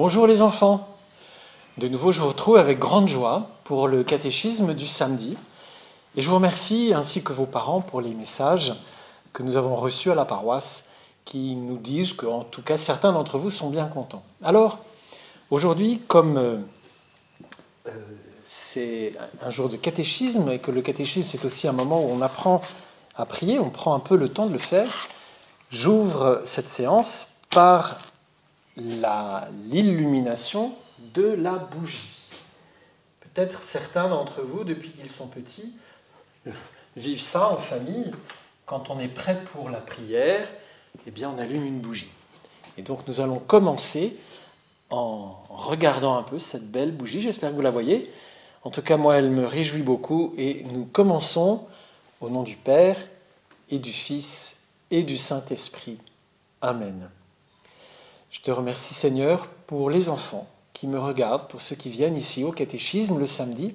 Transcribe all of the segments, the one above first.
Bonjour les enfants. De nouveau, je vous retrouve avec grande joie pour le catéchisme du samedi. Et je vous remercie, ainsi que vos parents, pour les messages que nous avons reçus à la paroisse qui nous disent qu'en tout cas, certains d'entre vous sont bien contents. Alors, aujourd'hui, comme c'est un jour de catéchisme et que le catéchisme, c'est aussi un moment où on apprend à prier, on prend un peu le temps de le faire, j'ouvre cette séance par l'illumination de la bougie. Peut-être certains d'entre vous, depuis qu'ils sont petits, vivent ça en famille. Quand on est prêt pour la prière, eh bien on allume une bougie. Et donc nous allons commencer en regardant un peu cette belle bougie. J'espère que vous la voyez. En tout cas, moi, elle me réjouit beaucoup. Et nous commençons au nom du Père et du Fils et du Saint-Esprit. Amen. Je te remercie, Seigneur, pour les enfants qui me regardent, pour ceux qui viennent ici au catéchisme le samedi.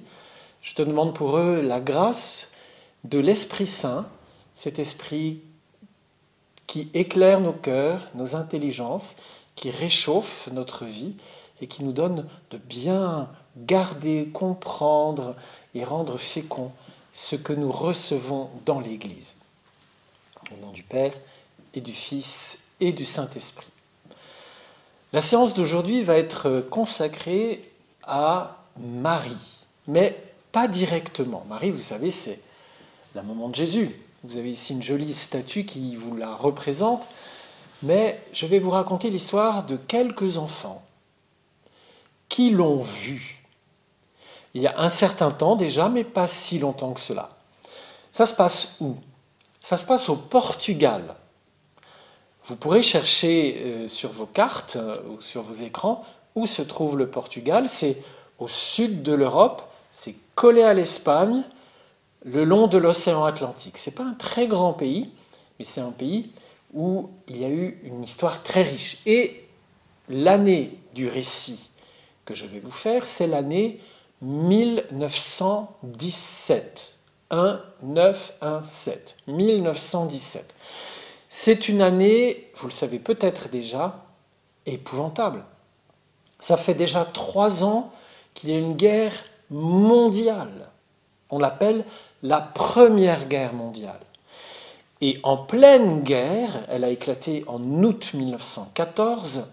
Je te demande pour eux la grâce de l'Esprit Saint, cet esprit qui éclaire nos cœurs, nos intelligences, qui réchauffe notre vie et qui nous donne de bien garder, comprendre et rendre fécond ce que nous recevons dans l'Église. Au nom du Père et du Fils et du Saint-Esprit. La séance d'aujourd'hui va être consacrée à Marie, mais pas directement. Marie, vous savez, c'est la maman de Jésus. Vous avez ici une jolie statue qui vous la représente, mais je vais vous raconter l'histoire de quelques enfants qui l'ont vue. Il y a un certain temps déjà, mais pas si longtemps que cela. Ça se passe où? Ça se passe au Portugal. Vous pourrez chercher sur vos cartes ou sur vos écrans où se trouve le Portugal. C'est au sud de l'Europe, c'est collé à l'Espagne, le long de l'océan Atlantique. Ce n'est pas un très grand pays, mais c'est un pays où il y a eu une histoire très riche. Et l'année du récit que je vais vous faire, c'est l'année 1917. 1917. 1917. C'est une année, vous le savez peut-être déjà, épouvantable. Ça fait déjà 3 ans qu'il y a une guerre mondiale. On l'appelle la Première Guerre mondiale. Et en pleine guerre, elle a éclaté en août 1914.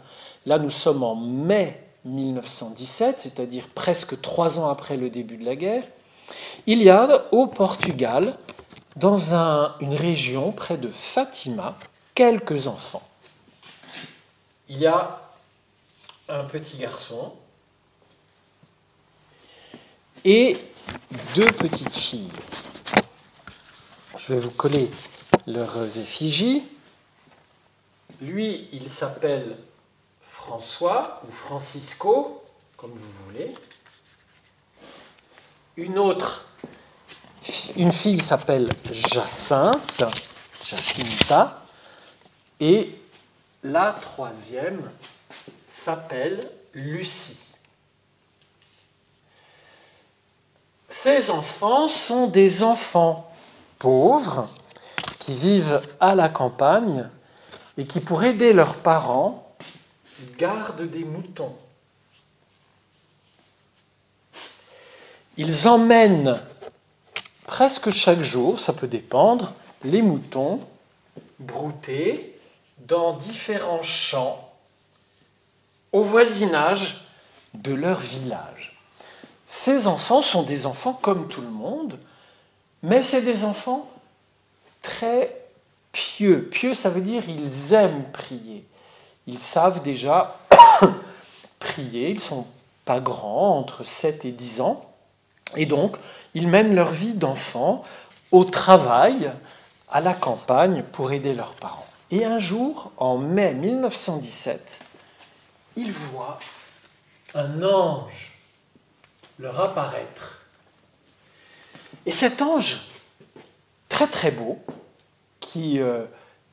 Là, nous sommes en mai 1917, c'est-à-dire presque 3 ans après le début de la guerre. Il y a au Portugal, dans une région près de Fatima, quelques enfants. Il y a un petit garçon et 2 petites filles. Je vais vous coller leurs effigies. Lui, il s'appelle François ou Francisco, comme vous voulez. Une fille s'appelle Jacinthe, Jacinta, et la 3e s'appelle Lucie. Ces enfants sont des enfants pauvres qui vivent à la campagne et qui, pour aider leurs parents, gardent des moutons. Ils emmènent presque chaque jour, ça peut dépendre, les moutons broutés dans différents champs au voisinage de leur village. Ces enfants sont des enfants comme tout le monde, mais c'est des enfants très pieux. Pieux, ça veut dire ils aiment prier. Ils savent déjà prier, ils ne sont pas grands, entre 7 et 10 ans, et donc ils mènent leur vie d'enfants au travail, à la campagne, pour aider leurs parents. Et un jour, en mai 1917, ils voient un ange leur apparaître. Et cet ange, très très beau, qui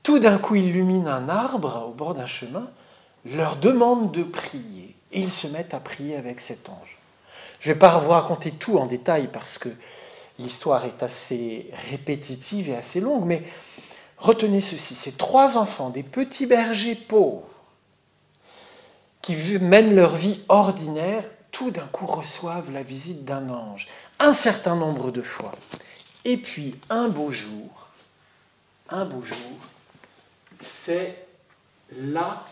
tout d'un coup illumine un arbre au bord d'un chemin, leur demande de prier. Et ils se mettent à prier avec cet ange. Je ne vais pas vous raconter tout en détail parce que l'histoire est assez répétitive et assez longue, mais retenez ceci, ces 3 enfants, des petits bergers pauvres, qui mènent leur vie ordinaire, tout d'un coup reçoivent la visite d'un ange, un certain nombre de fois. Et puis un beau jour, c'est la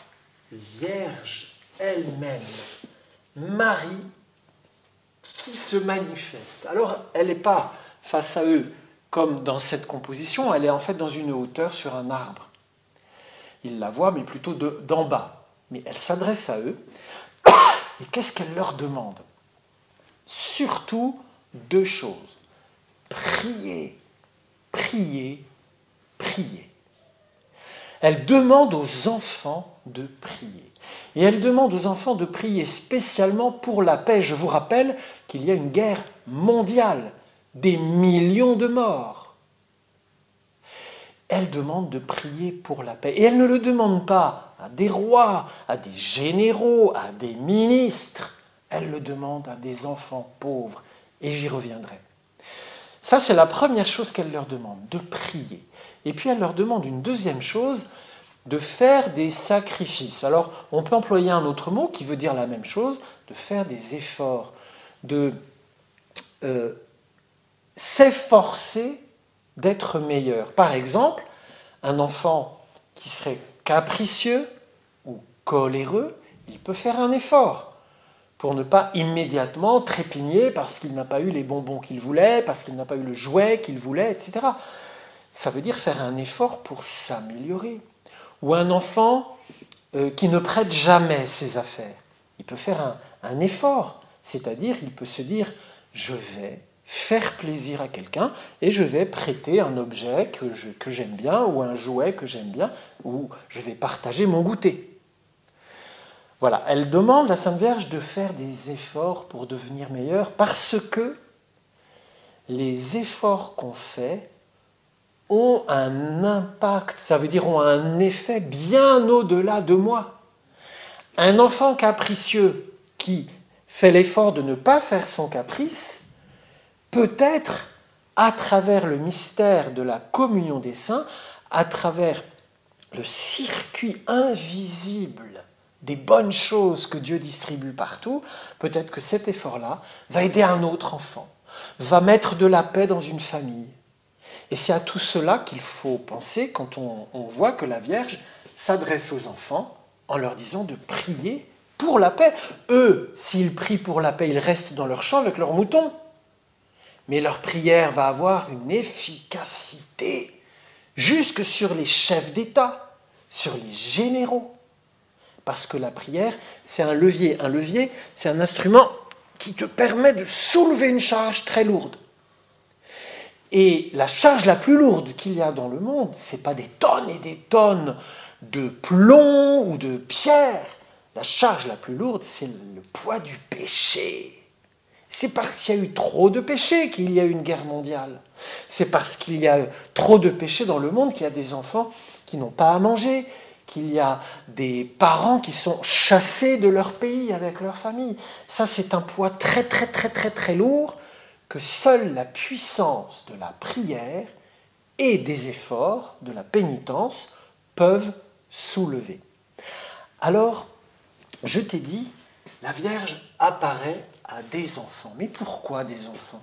Vierge elle-même, Marie, qui se manifeste. Alors, elle n'est pas face à eux comme dans cette composition, elle est en fait dans une hauteur sur un arbre. Ils la voient, mais plutôt d'en bas. Mais elle s'adresse à eux, et qu'est-ce qu'elle leur demande? Surtout deux choses. Priez, priez, priez. Elle demande aux enfants de prier. Et elle demande aux enfants de prier spécialement pour la paix. Je vous rappelle qu'il y a une guerre mondiale, des millions de morts. Elle demande de prier pour la paix. Et elle ne le demande pas à des rois, à des généraux, à des ministres. Elle le demande à des enfants pauvres. Et j'y reviendrai. Ça, c'est la première chose qu'elle leur demande, de prier. Et puis elle leur demande une deuxième chose, de faire des sacrifices. Alors, on peut employer un autre mot qui veut dire la même chose, de faire des efforts, de s'efforcer d'être meilleur. Par exemple, un enfant qui serait capricieux ou coléreux, il peut faire un effort pour ne pas immédiatement trépigner parce qu'il n'a pas eu les bonbons qu'il voulait, parce qu'il n'a pas eu le jouet qu'il voulait, etc. Ça veut dire faire un effort pour s'améliorer. Ou un enfant qui ne prête jamais ses affaires. Il peut faire un effort, c'est-à-dire il peut se dire « je vais faire plaisir à quelqu'un et je vais prêter un objet que j'aime bien ou un jouet que j'aime bien ou je vais partager mon goûter ». Voilà, elle demande à Sainte Vierge de faire des efforts pour devenir meilleure parce que les efforts qu'on fait ont un impact, ça veut dire ont un effet bien au-delà de moi. Un enfant capricieux qui fait l'effort de ne pas faire son caprice, peut-être à travers le mystère de la communion des saints, à travers le circuit invisible des bonnes choses que Dieu distribue partout, peut-être que cet effort-là va aider un autre enfant, va mettre de la paix dans une famille. Et c'est à tout cela qu'il faut penser quand on voit que la Vierge s'adresse aux enfants en leur disant de prier pour la paix. Eux, s'ils prient pour la paix, ils restent dans leur champ avec leurs moutons. Mais leur prière va avoir une efficacité jusque sur les chefs d'État, sur les généraux. Parce que la prière, c'est un levier. Un levier, c'est un instrument qui te permet de soulever une charge très lourde. Et la charge la plus lourde qu'il y a dans le monde, ce n'est pas des tonnes et des tonnes de plomb ou de pierre. La charge la plus lourde, c'est le poids du péché. C'est parce qu'il y a eu trop de péché qu'il y a eu une guerre mondiale. C'est parce qu'il y a trop de péché dans le monde qu'il y a des enfants qui n'ont pas à manger, qu'il y a des parents qui sont chassés de leur pays avec leur famille. Ça, c'est un poids très, très, très, très, très lourd que seule la puissance de la prière et des efforts de la pénitence peuvent soulever. Alors, je t'ai dit, la Vierge apparaît à des enfants. Mais pourquoi des enfants?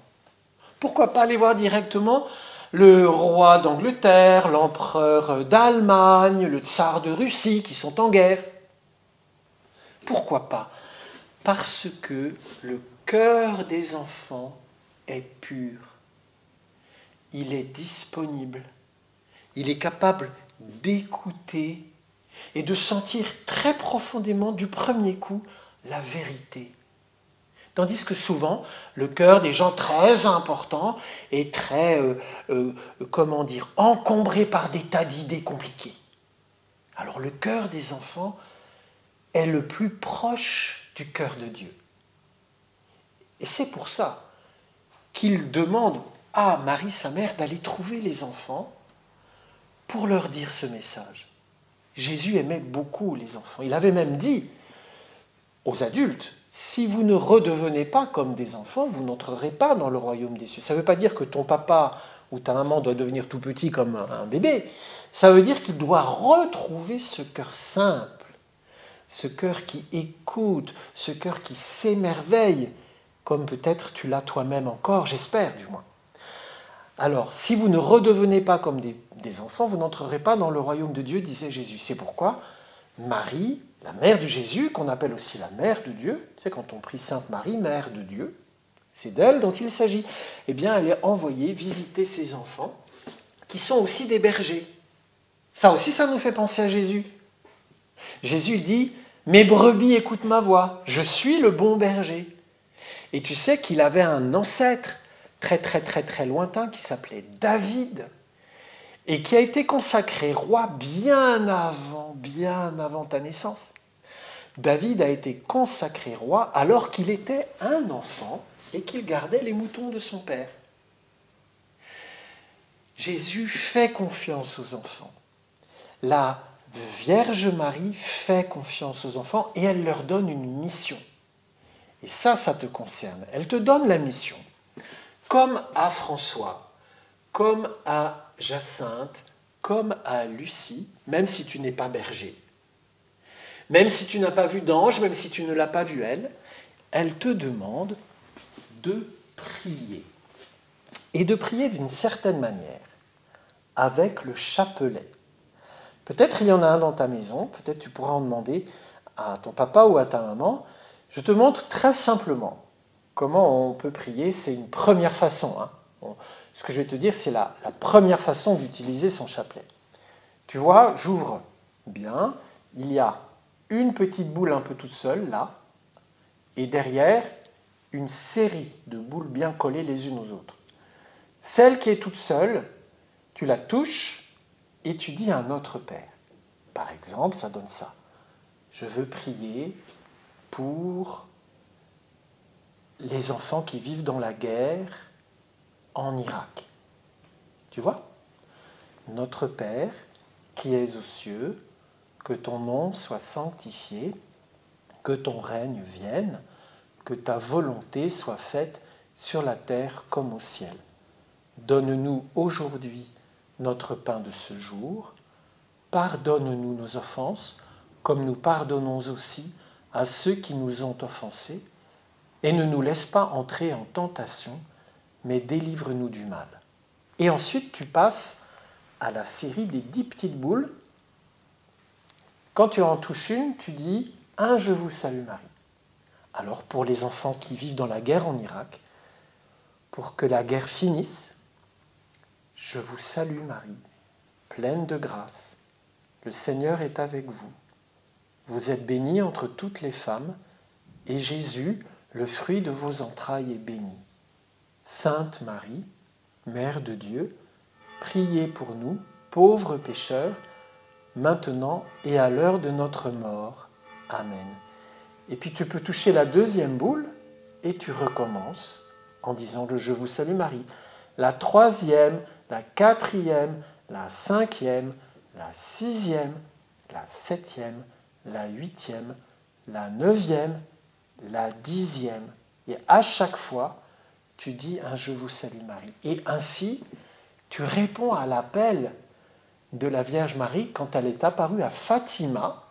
Pourquoi pas aller voir directement le roi d'Angleterre, l'empereur d'Allemagne, le tsar de Russie qui sont en guerre? Pourquoi pas? Parce que le cœur des enfants est pur. Il est disponible. Il est capable d'écouter et de sentir très profondément du premier coup la vérité. Tandis que souvent, le cœur des gens très importants est très, encombré par des tas d'idées compliquées. Alors le cœur des enfants est le plus proche du cœur de Dieu. Et c'est pour ça qu'il demande à Marie, sa mère, d'aller trouver les enfants pour leur dire ce message. Jésus aimait beaucoup les enfants. Il avait même dit aux adultes, si vous ne redevenez pas comme des enfants, vous n'entrerez pas dans le royaume des cieux. Ça ne veut pas dire que ton papa ou ta maman doit devenir tout petit comme un bébé. Ça veut dire qu'il doit retrouver ce cœur simple, ce cœur qui écoute, ce cœur qui s'émerveille, comme peut-être tu l'as toi-même encore, j'espère du moins. Alors, si vous ne redevenez pas comme des enfants, vous n'entrerez pas dans le royaume de Dieu, disait Jésus. C'est pourquoi Marie, la mère de Jésus, qu'on appelle aussi la mère de Dieu, c'est quand on prie Sainte Marie, mère de Dieu, c'est d'elle dont il s'agit. Eh bien, elle est envoyée visiter ses enfants, qui sont aussi des bergers. Ça aussi, ça nous fait penser à Jésus. Jésus dit « Mes brebis écoutent ma voix, je suis le bon berger ». Et tu sais qu'il avait un ancêtre très très très très lointain qui s'appelait David et qui a été consacré roi bien avant ta naissance. David a été consacré roi alors qu'il était un enfant et qu'il gardait les moutons de son père. Jésus fait confiance aux enfants. La Vierge Marie fait confiance aux enfants et elle leur donne une mission. Et ça te concerne. Elle te donne la mission. Comme à François, comme à Jacinthe, comme à Lucie, même si tu n'es pas berger. Même si tu n'as pas vu d'ange, même si tu ne l'as pas vue elle te demande de prier. Et de prier d'une certaine manière, avec le chapelet. Peut-être il y en a un dans ta maison, peut-être tu pourras en demander à ton papa ou à ta maman. Je te montre très simplement comment on peut prier. C'est une première façon. Ce que je vais te dire, c'est la première façon d'utiliser son chapelet. Tu vois, j'ouvre bien. Il y a une petite boule un peu toute seule, là, et derrière, une série de boules bien collées les unes aux autres. Celle qui est toute seule, tu la touches et tu dis un Notre Père. Par exemple, ça donne ça. Je veux prier pour les enfants qui vivent dans la guerre en Irak. Tu vois ? Notre Père, qui es aux cieux, que ton nom soit sanctifié, que ton règne vienne, que ta volonté soit faite sur la terre comme au ciel. Donne-nous aujourd'hui notre pain de ce jour. Pardonne-nous nos offenses, comme nous pardonnons aussi à ceux qui nous ont offensés. Et ne nous laisse pas entrer en tentation, mais délivre-nous du mal. Et ensuite, tu passes à la série des 10 petites boules. Quand tu en touches une, tu dis « Un je vous salue Marie ». Alors, pour les enfants qui vivent dans la guerre en Irak, pour que la guerre finisse, je vous salue Marie, pleine de grâce. Le Seigneur est avec vous. Vous êtes bénie entre toutes les femmes, et Jésus, le fruit de vos entrailles, est béni. Sainte Marie, Mère de Dieu, priez pour nous, pauvres pécheurs, maintenant et à l'heure de notre mort. Amen. Et puis tu peux toucher la deuxième boule et tu recommences en disant le « Je vous salue Marie ». La troisième, la quatrième, la cinquième, la sixième, la septième, la huitième, la neuvième, la dixième. Et à chaque fois, tu dis un « Je vous salue Marie ». Et ainsi, tu réponds à l'appel de la Vierge Marie quand elle est apparue à Fatima,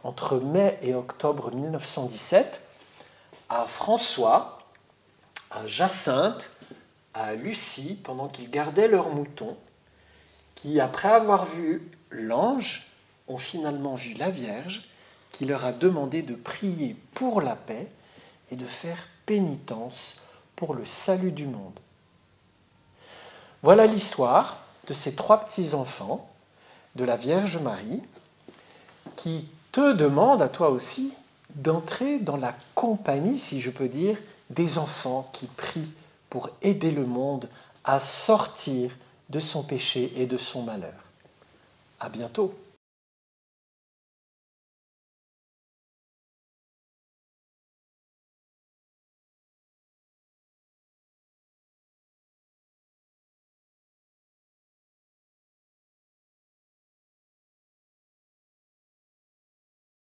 entre mai et octobre 1917, à François, à Jacinthe, à Lucie, pendant qu'ils gardaient leurs moutons, qui, après avoir vu l'ange, ont finalement vu la Vierge, qui leur a demandé de prier pour la paix et de faire pénitence pour le salut du monde. Voilà l'histoire de ces 3 petits-enfants de la Vierge Marie qui te demandent à toi aussi d'entrer dans la compagnie, si je peux dire, des enfants qui prient pour aider le monde à sortir de son péché et de son malheur. À bientôt.